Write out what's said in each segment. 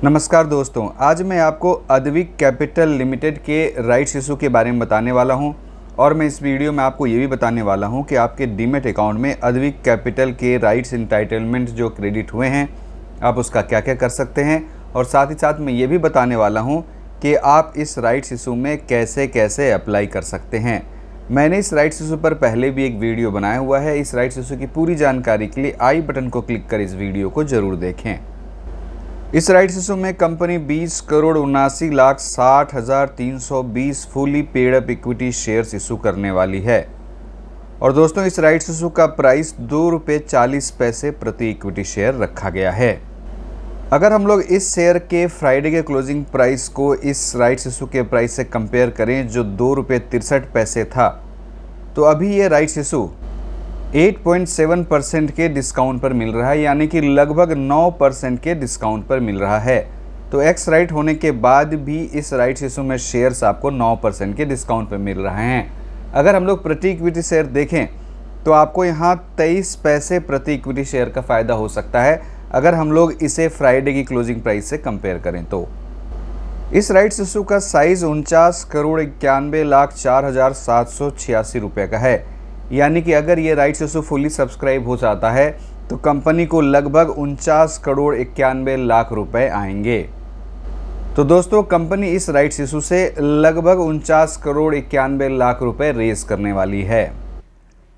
नमस्कार दोस्तों, आज मैं आपको अद्विक कैपिटल लिमिटेड के राइट्स इशू के बारे में बताने वाला हूं और मैं इस वीडियो में आपको ये भी बताने वाला हूं कि आपके डीमैट अकाउंट में अद्विक कैपिटल के राइट्स इंटाइटलमेंट जो क्रेडिट हुए हैं आप उसका क्या क्या कर सकते हैं। और साथ ही साथ मैं ये भी बताने वाला हूं कि आप इस राइट्स इशू में कैसे कैसे अप्लाई कर सकते हैं। मैंने इस राइट्स इशू पर पहले भी एक वीडियो बनाया हुआ है। इस राइट्स इशू की पूरी जानकारी के लिए आई बटन को क्लिक कर इस वीडियो को ज़रूर देखें। इस राइट्स इशू में company 20,79,60,320 fully paid up equity shares issue करने वाली है। और दोस्तों, इस राइट्स इशू का प्राइस ₹2.40 प्रति इक्विटी शेयर रखा गया है। अगर हम लोग इस शेयर के फ्राइडे के क्लोजिंग प्राइस को इस राइट्स इशू के प्राइस से कंपेयर करें जो ₹2.63 था, तो अभी ये राइट्स इशू 8.7% के डिस्काउंट पर मिल रहा है, यानी कि लगभग 9% के डिस्काउंट पर मिल रहा है। तो एक्स राइट होने के बाद भी इस राइट्स इशू में शेयर्स आपको 9% के डिस्काउंट पर मिल रहे हैं। अगर हम लोग प्रति इक्विटी शेयर देखें तो आपको यहाँ 23 पैसे प्रति इक्विटी शेयर का फ़ायदा हो सकता है अगर हम लोग इसे फ्राइडे की क्लोजिंग प्राइस से कंपेयर करें तो। इस राइट्स इशू का साइज़ 49,91,04,786 रुपये का है, यानी कि अगर ये राइट्स इशू फुली सब्सक्राइब हो जाता है तो कंपनी को लगभग 49,91,00,000 रुपए आएंगे। तो दोस्तों, कंपनी इस राइट्स इशू से लगभग 49,91,00,000 रुपए रेज करने वाली है।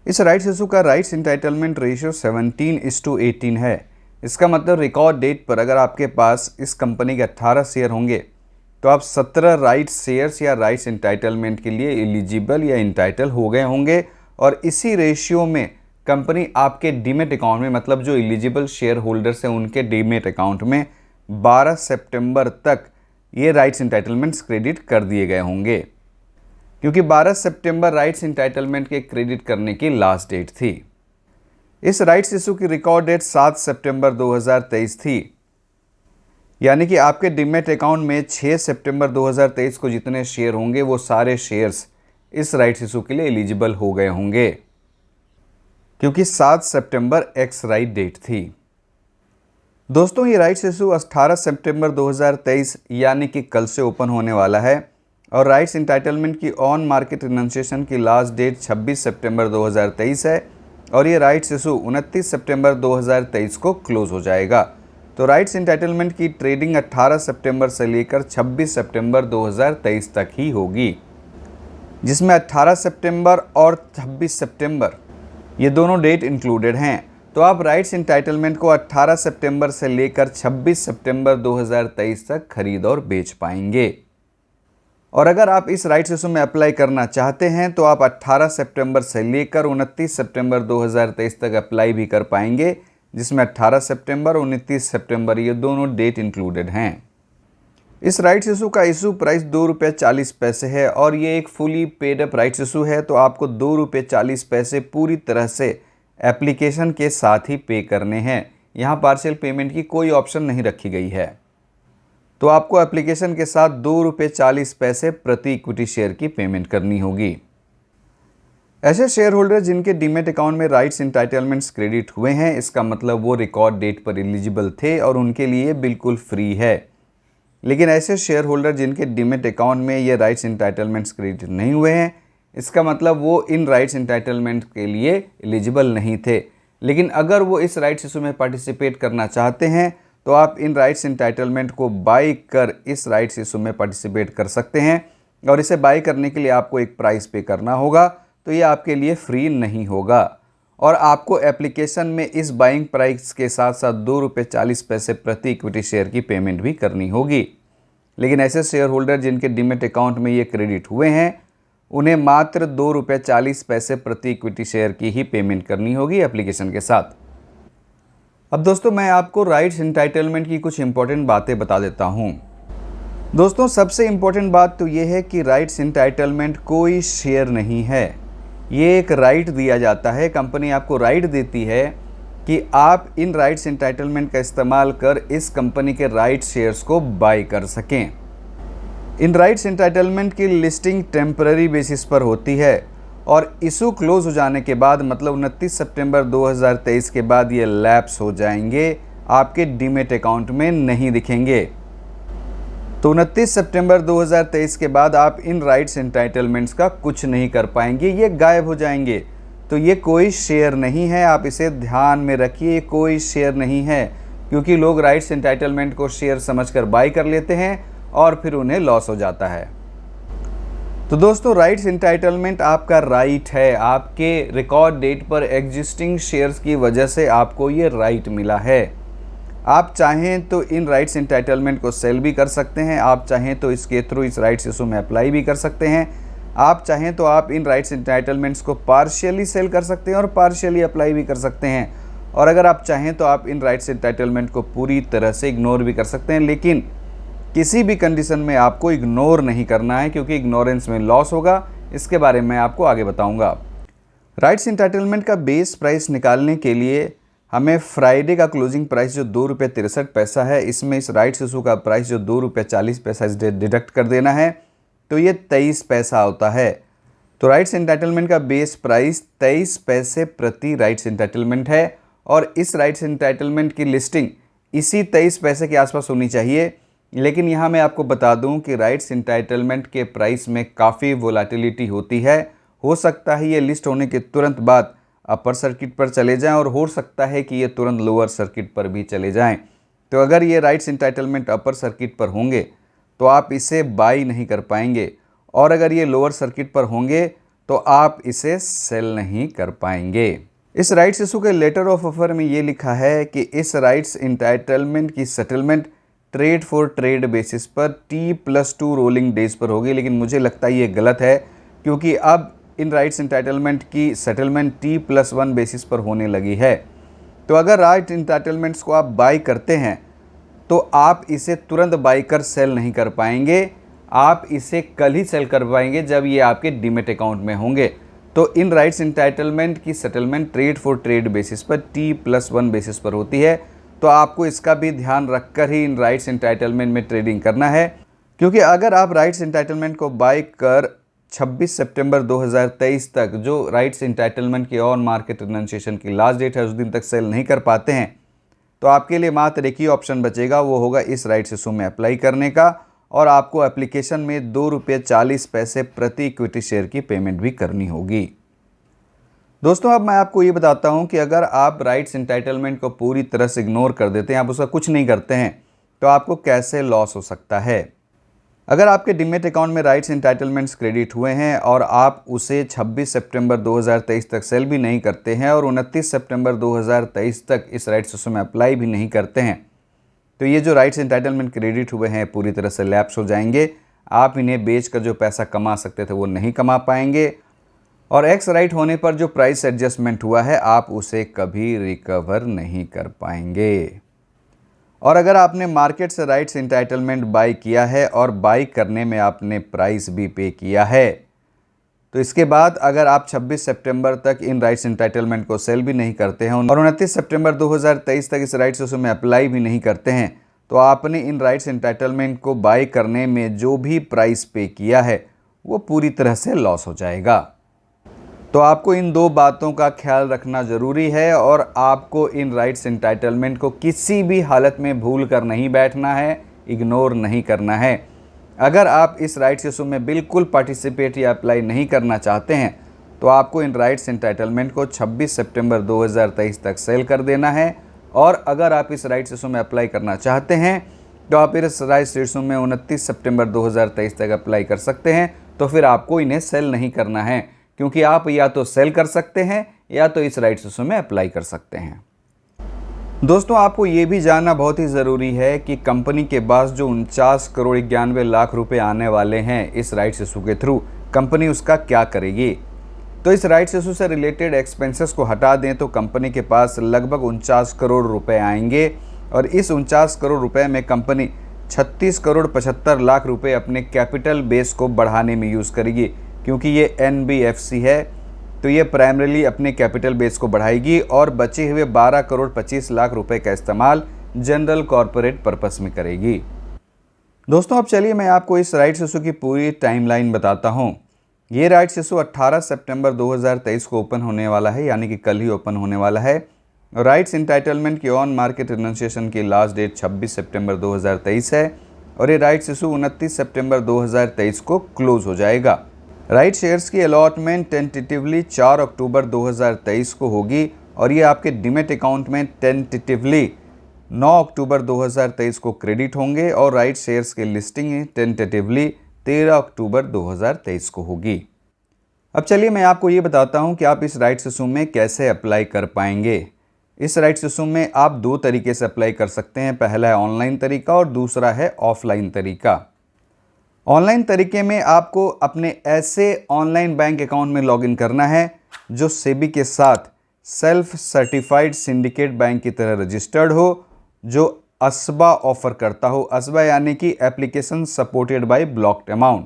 इस राइट्स इशू का राइट्स इंटाइटलमेंट रेशियो 17:18 है। इसका मतलब रिकॉर्ड डेट पर अगर आपके पास इस कंपनी के 18 शेयर होंगे तो आप 17 राइट्स शेयर्स या राइट्स इंटाइटलमेंट के लिए एलिजिबल या इंटाइटल हो गए होंगे। और इसी रेशियो में कंपनी आपके डीमैट अकाउंट में, मतलब जो एलिजिबल शेयर होल्डर्स हैं उनके डीमैट अकाउंट में 12 सितंबर तक ये राइट्स इंटाइटलमेंट्स क्रेडिट कर दिए गए होंगे, क्योंकि 12 सितंबर राइट्स इंटाइटलमेंट के क्रेडिट करने की लास्ट डेट थी। इस राइट्स इशू की रिकॉर्ड डेट 7 सितंबर 2023 थी, यानी कि आपके डीमैट अकाउंट में 6 सितंबर 2023 को जितने शेयर होंगे वो सारे शेयर्स इस राइट्स इशू के लिए एलिजिबल हो गए होंगे, क्योंकि 7 सितंबर एक्स राइट डेट थी। दोस्तों, ये राइट्स इशू 18 सितंबर 2023 यानी कि कल से ओपन होने वाला है और राइट्स इंटाइटलमेंट की ऑन मार्केट रिनंसिएशन की लास्ट डेट 26 सितंबर 2023 है और ये राइट्स इशू 29 सितंबर 2023 को क्लोज हो जाएगा। तो राइट्स इंटाइटलमेंट की ट्रेडिंग 18 सितंबर से लेकर 26 सितंबर 2023 तक ही होगी, जिसमें 18 सितंबर और 26 सितंबर ये दोनों डेट इंक्लूडेड हैं। तो आप राइट्स इंटाइटलमेंट को 18 सितंबर से लेकर 26 सितंबर 2023 तक खरीद और बेच पाएंगे। और अगर आप इस राइट्स इशू में अप्लाई करना चाहते हैं तो आप 18 सितंबर से लेकर 29 सितंबर 2023 तक अप्लाई भी कर पाएंगे, जिसमें 18 सितंबर और 29 सितंबर ये दोनों डेट इंक्लूडेड हैं। इस राइट्स इशू का इशू प्राइस ₹2.40 है और ये एक fully paid up rights issue है, तो आपको ₹2.40 पूरी तरह से एप्लीकेशन के साथ ही पे करने हैं। यहाँ पार्शियल पेमेंट की कोई ऑप्शन नहीं रखी गई है। तो आपको एप्लीकेशन के साथ ₹2.40 प्रति इक्विटी शेयर की पेमेंट करनी होगी। ऐसे शेयर होल्डर जिनके डीमैट अकाउंट में राइट्स इंटाइटलमेंट्स क्रेडिट हुए हैं, इसका मतलब वो रिकॉर्ड डेट पर एलिजिबल थे और उनके लिए बिल्कुल फ्री है। लेकिन ऐसे शेयर होल्डर जिनके डीमैट अकाउंट में ये राइट्स इंटाइटलमेंट्स क्रेडिट नहीं हुए हैं, इसका मतलब वो इन राइट्स इंटाइटलमेंट के लिए एलिजिबल नहीं थे। लेकिन अगर वो इस राइट्स इशू में पार्टिसिपेट करना चाहते हैं तो आप इन राइट्स इंटाइटलमेंट को बाई कर इस राइट्स इशू में पार्टिसिपेट कर सकते हैं। और इसे बाई करने के लिए आपको एक प्राइस पे करना होगा, तो ये आपके लिए फ्री नहीं होगा। और आपको एप्लीकेशन में इस बाइंग प्राइस के साथ साथ ₹2.40 प्रति इक्विटी शेयर की पेमेंट भी करनी होगी। लेकिन ऐसे शेयर होल्डर जिनके डीमैट अकाउंट में ये क्रेडिट हुए हैं उन्हें मात्र ₹2.40 प्रति इक्विटी शेयर की ही पेमेंट करनी होगी एप्लीकेशन के साथ। अब दोस्तों, मैं आपको राइट्स इंटाइटलमेंट की कुछ इंपॉर्टेंट बातें बता देता हूँ। दोस्तों, सबसे इम्पॉर्टेंट बात तो ये है कि राइट्स इंटाइटलमेंट कोई शेयर नहीं है, ये एक राइट दिया जाता है। कंपनी आपको राइट देती है कि आप इन राइट्स इंटाइटलमेंट का इस्तेमाल कर इस कंपनी के राइट शेयर्स को बाय कर सकें। इन राइट्स इंटाइटलमेंट की लिस्टिंग टेम्पररी बेसिस पर होती है और इशू क्लोज हो जाने के बाद, मतलब 29 सितंबर 2023 के बाद ये लैप्स हो जाएंगे, आपके डीमैट अकाउंट में नहीं दिखेंगे। तो 29 सितंबर 2023 के बाद आप इन राइट्स एंटाइटलमेंट्स का कुछ नहीं कर पाएंगे, ये गायब हो जाएंगे। तो ये कोई शेयर नहीं है, आप इसे ध्यान में रखिए, कोई शेयर नहीं है, क्योंकि लोग राइट्स एंटाइटलमेंट को शेयर समझकर बाय कर लेते हैं और फिर उन्हें लॉस हो जाता है। तो दोस्तों, राइट्स एंटाइटलमेंट आपका राइट है, आपके रिकॉर्ड डेट पर एग्जिस्टिंग शेयर्स की वजह से आपको ये राइट मिला है। आप चाहें तो इन राइट्स एंटाइटलमेंट को सेल भी कर सकते हैं, आप चाहें तो इसके थ्रू इस राइट्स इशू में अप्लाई भी कर सकते हैं, आप चाहें तो आप इन राइट्स एंटाइटलमेंट्स को पार्शियली सेल कर सकते हैं और पार्शियली अप्लाई भी कर सकते हैं। और अगर आप चाहें तो आप इन राइट्स एंटाइटलमेंट को पूरी तरह से इग्नोर भी कर सकते हैं, लेकिन किसी भी कंडीशन में आपको इग्नोर नहीं करना है, क्योंकि इग्नोरेंस में लॉस होगा। इसके बारे में आपको आगे बताऊंगा। राइट्स एंटाइटलमेंट का बेस प्राइस निकालने के लिए हमें फ्राइडे का क्लोजिंग प्राइस जो ₹2.63 है, इसमें इस राइट्स इशू का प्राइस जो ₹2.40 डिडक्ट कर देना है, तो ये 23 पैसा होता है। तो राइट्स एंटाइटलमेंट का बेस प्राइस 23 पैसे प्रति राइट्स एंटाइटलमेंट है और इस राइट्स एंटाइटलमेंट की लिस्टिंग इसी 23 पैसे के आसपास होनी चाहिए। लेकिन यहाँ मैं आपको बता दूँ कि राइट्स एंटाइटलमेंट के प्राइस में काफ़ी वोलेटिलिटी होती है। हो सकता है ये लिस्ट होने के तुरंत बाद अपर सर्किट पर चले जाएं और हो सकता है कि ये तुरंत लोअर सर्किट पर भी चले जाएं। तो अगर ये राइट्स एंटाइटलमेंट अपर सर्किट पर होंगे तो आप इसे बाई नहीं कर पाएंगे, और अगर ये लोअर सर्किट पर होंगे तो आप इसे सेल नहीं कर पाएंगे। इस राइट्स इशू के लेटर ऑफ ऑफर में ये लिखा है कि इस राइट्स एंटाइटलमेंट की settlement trade for trade basis पर T+2 रोलिंग डेज पर होगी, लेकिन मुझे लगता है ये गलत है, क्योंकि अब इन राइट्स एंटाइटलमेंट की सेटलमेंट T+1 बेसिस पर होने लगी है। तो अगर राइट एंटाइटलमेंट्स को आप बाई करते हैं तो आप इसे तुरंत बाई कर सेल नहीं कर पाएंगे, आप इसे कल ही सेल कर पाएंगे जब ये आपके डीमेट अकाउंट में होंगे। तो इन राइट्स एंटाइटलमेंट की settlement trade for trade basis पर T+1 बेसिस पर होती है। तो आपको इसका भी ध्यान रखकर ही इन राइट्स एंटाइटलमेंट में ट्रेडिंग करना है, क्योंकि अगर आप राइट्स एंटाइटलमेंट को बाई कर 26 सितंबर 2023 तक, जो राइट्स एंटाइटलमेंट की ऑन मार्केट रिनंसिएशन की लास्ट डेट है, उस दिन तक सेल नहीं कर पाते हैं, तो आपके लिए मात्र एक ही ऑप्शन बचेगा, वो होगा इस राइट्स इशू में अप्लाई करने का, और आपको एप्लीकेशन में ₹2.40 प्रति इक्विटी शेयर की पेमेंट भी करनी होगी। दोस्तों, अब मैं आपको ये बताता हूँ कि अगर आप राइट्स एंटाइटलमेंट को पूरी तरह से इग्नोर कर देते हैं, आप उसका कुछ नहीं करते हैं, तो आपको कैसे लॉस हो सकता है। अगर आपके डीमेट अकाउंट में राइट्स एंटाइटलमेंट्स क्रेडिट हुए हैं और आप उसे 26 सितंबर 2023 तक सेल भी नहीं करते हैं और 29 सितंबर 2023 तक इस राइट्स इशू में अप्लाई भी नहीं करते हैं, तो ये जो राइट्स एंटाइटलमेंट क्रेडिट हुए हैं पूरी तरह से लैप्स हो जाएंगे। आप इन्हें बेचकर जो पैसा कमा सकते थे वो नहीं कमा पाएंगे, और एक्स राइट होने पर जो प्राइस एडजस्टमेंट हुआ है आप उसे कभी रिकवर नहीं कर पाएंगे। और अगर आपने मार्केट से राइट्स एंटाइटलमेंट बाई किया है और बाई करने में आपने प्राइस भी पे किया है, तो इसके बाद अगर आप 26 सितंबर तक इन राइट्स एंटाइटलमेंट को सेल भी नहीं करते हैं और 29 सितंबर 2023 तक इस राइट्स इशू में अप्लाई भी नहीं करते हैं, तो आपने इन राइट्स एंटाइटलमेंट को बाई करने में जो भी प्राइस पे किया है वो पूरी तरह से लॉस हो जाएगा। तो आपको इन दो बातों का ख्याल रखना ज़रूरी है और आपको इन राइट्स एंटाइटलमेंट को किसी भी हालत में भूल कर नहीं बैठना है, इग्नोर नहीं करना है। अगर आप इस राइट्स इशू में बिल्कुल पार्टिसिपेट या अप्लाई नहीं करना चाहते हैं, तो आपको इन राइट्स एंटाइटलमेंट को 26 सितंबर 2023 तक सेल कर देना है, और अगर आप इस राइट्स इशू में अप्लाई करना चाहते हैं तो आप इस राइट्स इशू में 29 सितंबर 2023 तक अप्लाई कर सकते हैं। तो फिर आपको इन्हें सेल नहीं करना है, क्योंकि आप या तो सेल कर सकते हैं या तो इस राइट्स इशू में अप्लाई कर सकते हैं। दोस्तों, आपको ये भी जानना बहुत ही ज़रूरी है कि कंपनी के पास जो 49 करोड़ 91 लाख रुपए आने वाले हैं इस राइट्स इशू के थ्रू, कंपनी उसका क्या करेगी। तो इस राइट्स इशू से रिलेटेड एक्सपेंसेस को हटा दें तो कंपनी के पास लगभग 49 करोड़ रुपए आएंगे, और इस 49 करोड़ रुपए में कंपनी 36 करोड़ 75 लाख रुपए अपने कैपिटल बेस को बढ़ाने में यूज़ करेगी। क्योंकि ये NBFC है तो ये प्राइमरीली अपने कैपिटल बेस को बढ़ाएगी और बचे हुए 12 करोड़ 25 लाख रुपए का इस्तेमाल जनरल कॉरपोरेट पर्पस में करेगी। दोस्तों, अब चलिए मैं आपको इस राइट्स इशू की पूरी टाइमलाइन बताता हूँ। ये राइट्स इशू 18 सितंबर 2023 को ओपन होने वाला है, यानी कि कल ही ओपन होने वाला है। राइट्स एंटाइटलमेंट की ऑन मार्केट रिनंसिएशन की लास्ट डेट 26 सितंबर 2023 है। और ये राइट्स इशू 29 सितंबर 2023 को क्लोज हो जाएगा। राइट शेयर्स की अलॉटमेंट टेंटेटिवली 4 अक्टूबर 2023 को होगी और ये आपके डीमैट अकाउंट में टेंटेटिवली 9 अक्टूबर 2023 को क्रेडिट होंगे और राइट शेयर्स की लिस्टिंग टेंटेटिवली 13 अक्टूबर 2023 को होगी। अब चलिए मैं आपको ये बताता हूँ कि आप इस राइट्स इशू में कैसे अप्लाई कर पाएंगे। इस राइट्स इशू में आप दो तरीके से अप्लाई कर सकते हैं। पहला है ऑनलाइन तरीका और दूसरा है ऑफलाइन तरीका। ऑनलाइन तरीके में आपको अपने ऐसे ऑनलाइन बैंक अकाउंट में लॉगिन करना है जो सेबी के साथ सेल्फ सर्टिफाइड सिंडिकेट बैंक की तरह रजिस्टर्ड हो, जो असबा ऑफर करता हो। असबा यानी कि application supported by blocked amount.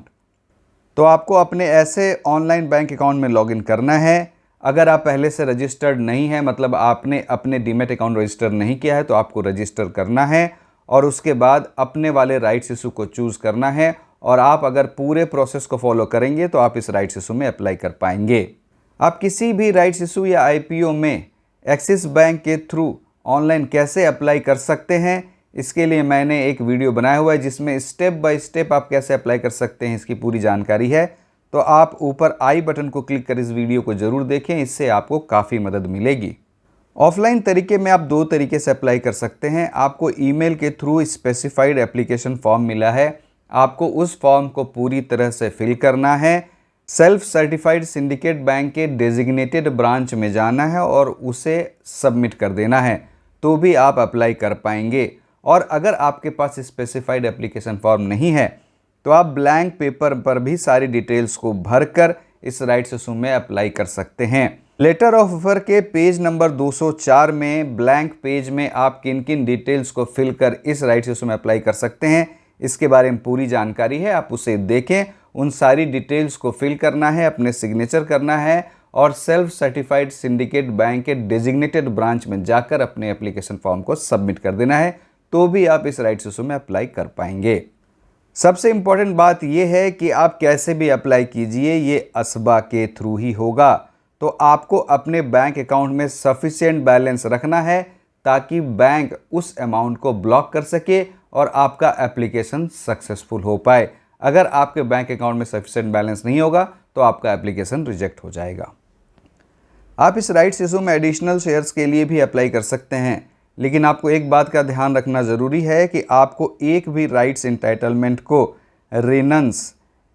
तो आपको अपने ऐसे ऑनलाइन बैंक अकाउंट में लॉगिन करना है। अगर आप पहले से रजिस्टर्ड नहीं है, मतलब आपने अपने डीमैट अकाउंट रजिस्टर नहीं किया है, तो आपको रजिस्टर करना है और उसके बाद अपने वाले राइट्स इशू को चूज़ करना है। और आप अगर पूरे प्रोसेस को फॉलो करेंगे तो आप इस राइट्स इशू में अप्लाई कर पाएंगे। आप किसी भी राइट्स इशू या आईपीओ में एक्सिस बैंक के थ्रू ऑनलाइन कैसे अप्लाई कर सकते हैं, इसके लिए मैंने एक वीडियो बनाया हुआ है जिसमें स्टेप बाय स्टेप आप कैसे अप्लाई कर सकते हैं इसकी पूरी जानकारी है। तो आप ऊपर आई बटन को क्लिक कर इस वीडियो को ज़रूर देखें, इससे आपको काफ़ी मदद मिलेगी। ऑफलाइन तरीके में आप दो तरीके से अप्लाई कर सकते हैं। आपको ईमेल के थ्रू स्पेसिफाइड एप्लीकेशन फॉर्म मिला है, आपको उस फॉर्म को पूरी तरह से फिल करना है। सेल्फ सर्टिफाइड सिंडिकेट बैंक के डेजिग्नेटेड ब्रांच में जाना है और उसे सबमिट कर देना है, तो भी आप अप्लाई कर पाएंगे। और अगर आपके पास स्पेसिफाइड एप्लीकेशन फॉर्म नहीं है तो आप ब्लैंक पेपर पर भी सारी डिटेल्स को भरकर इस राइट्स इशू में अप्लाई कर सकते हैं। लेटर ऑफ ऑफर के पेज नंबर 204 में ब्लैंक पेज में आप किन किन डिटेल्स को फिल कर इस राइट्स इशू में अप्लाई कर सकते हैं, इसके बारे में पूरी जानकारी है, आप उसे देखें। उन सारी डिटेल्स को फिल करना है, अपने सिग्नेचर करना है और सेल्फ सर्टिफाइड सिंडिकेट बैंक के डेजिग्नेटेड ब्रांच में जाकर अपने एप्लीकेशन फॉर्म को सबमिट कर देना है, तो भी आप इस राइट्स इशू में अप्लाई कर पाएंगे। सबसे इम्पॉर्टेंट बात यह है कि आप कैसे भी अप्लाई कीजिए, ये असबा के थ्रू ही होगा। तो आपको अपने बैंक अकाउंट में सफिशिएंट बैलेंस रखना है ताकि बैंक उस अमाउंट को ब्लॉक कर सके और आपका एप्लीकेशन सक्सेसफुल हो पाए। अगर आपके बैंक अकाउंट में सफिशिएंट बैलेंस नहीं होगा तो आपका एप्लीकेशन रिजेक्ट हो जाएगा। आप इस राइट्स इशू में एडिशनल शेयर्स के लिए भी अप्लाई कर सकते हैं, लेकिन आपको एक बात का ध्यान रखना ज़रूरी है कि आपको एक भी राइट्स इंटाइटलमेंट को रेनन्स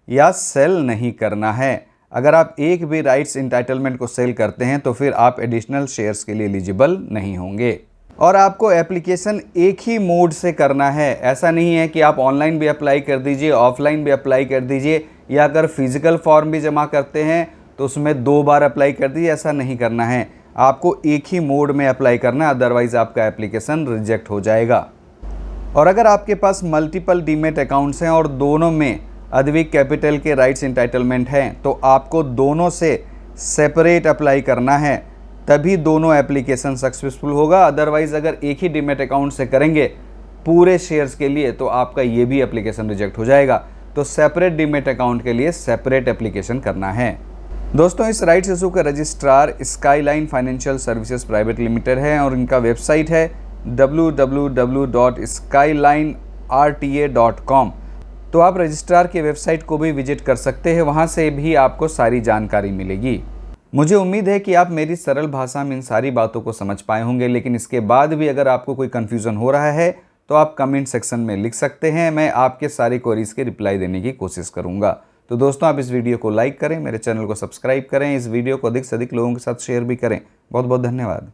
या सेल नहीं करना है। अगर आप एक भी राइट्स इंटाइटलमेंट को सेल करते हैं तो फिर आप एडिशनल शेयर्स के लिए एलिजिबल नहीं होंगे। और आपको एप्लीकेशन एक ही मोड से करना है। ऐसा नहीं है कि आप ऑनलाइन भी अप्लाई कर दीजिए, ऑफलाइन भी अप्लाई कर दीजिए, या अगर फिजिकल फॉर्म भी जमा करते हैं तो उसमें 2 बार अप्लाई कर दीजिए। ऐसा नहीं करना है, आपको एक ही मोड में अप्लाई करना है, अदरवाइज़ आपका एप्लीकेशन रिजेक्ट हो जाएगा। और अगर आपके पास मल्टीपल डीमैट अकाउंट्स हैं और दोनों में अद्विक कैपिटल के राइट्स इंटाइटलमेंट हैं, तो आपको दोनों से सेपरेट अप्लाई करना है, तभी दोनों एप्लीकेशन सक्सेसफुल होगा। अदरवाइज़ अगर एक ही डीमैट अकाउंट से करेंगे पूरे शेयर्स के लिए तो आपका ये भी एप्लीकेशन रिजेक्ट हो जाएगा। तो सेपरेट डीमैट अकाउंट के लिए सेपरेट एप्लीकेशन करना है। दोस्तों, इस राइट्स इशू का registrar skyline financial services private limited है और इनका वेबसाइट है www.skylinerta.com। तो आप रजिस्ट्रार के वेबसाइट को भी विजिट कर सकते हैं, वहाँ से भी आपको सारी जानकारी मिलेगी। मुझे उम्मीद है कि आप मेरी सरल भाषा में इन सारी बातों को समझ पाए होंगे, लेकिन इसके बाद भी अगर आपको कोई कन्फ्यूज़न हो रहा है तो आप कमेंट सेक्शन में लिख सकते हैं। मैं आपके सारी क्वेरीज के रिप्लाई देने की कोशिश करूँगा। तो दोस्तों, आप इस वीडियो को लाइक करें, मेरे चैनल को सब्सक्राइब करें, इस वीडियो को अधिक से अधिक लोगों के साथ शेयर भी करें। बहुत बहुत धन्यवाद।